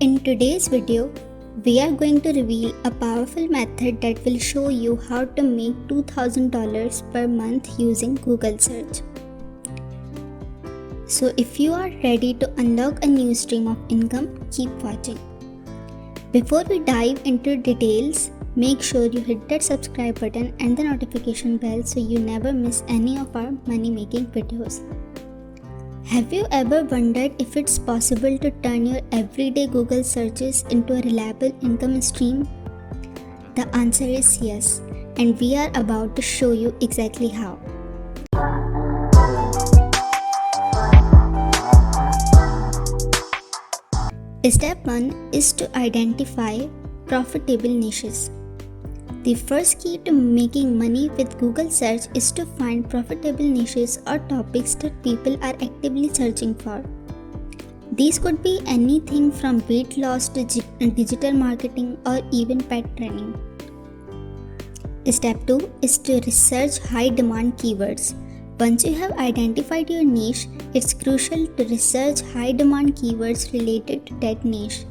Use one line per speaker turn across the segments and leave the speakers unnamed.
In today's video, we are going to reveal a powerful method that will show you how to make $2,000 per month using Google search. So if you are ready to unlock a new stream of income, keep watching. Before we dive into details, make sure you hit that subscribe button and the notification bell so you never miss any of our money making videos. Have you ever wondered if it's possible to turn your everyday Google searches into a reliable income stream? The answer is yes, and we are about to show you exactly how. Step 1 is to identify profitable niches. The first key to making money with Google search is to find profitable niches or topics that people are actively searching for. These could be anything from weight loss to digital marketing or even pet training. Step 2 is to research high demand keywords. Once you have identified your niche, it's crucial to research high demand keywords related to that niche.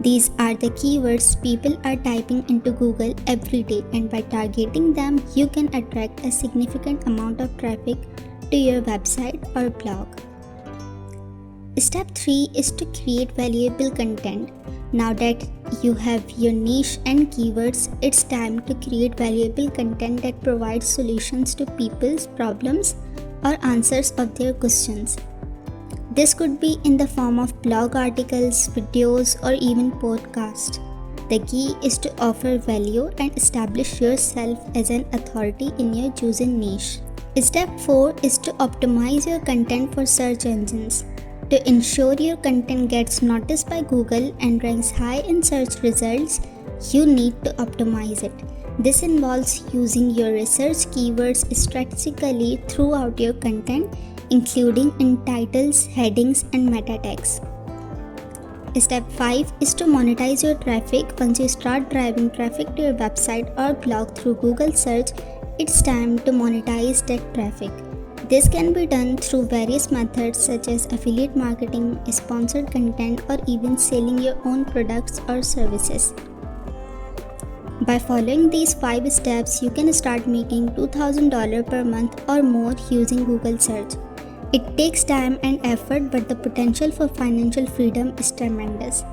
These are the keywords people are typing into Google every day, and by targeting them, you can attract a significant amount of traffic to your website or blog. Step 3 is to create valuable content. Now that you have your niche and keywords, it's time to create valuable content that provides solutions to people's problems or answers of their questions. This could be in the form of blog articles, videos, or even podcasts. The key is to offer value and establish yourself as an authority in your chosen niche. Step 4 is to optimize your content for search engines. To ensure your content gets noticed by Google and ranks high in search results, you need to optimize it. This involves using your research keywords strategically throughout your content, including in titles, headings, and meta tags. Step 5 is to monetize your traffic. Once you start driving traffic to your website or blog through Google search, it's time to monetize that traffic. This can be done through various methods such as affiliate marketing, sponsored content, or even selling your own products or services. By following these 5 steps, you can start making $2,000 per month or more using Google search. It takes time and effort, but the potential for financial freedom is tremendous.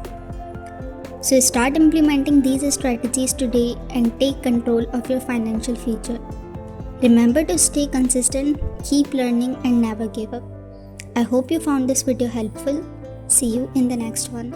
So start implementing these strategies today and take control of your financial future. Remember to stay consistent, keep learning, and never give up. I hope you found this video helpful. See you in the next one.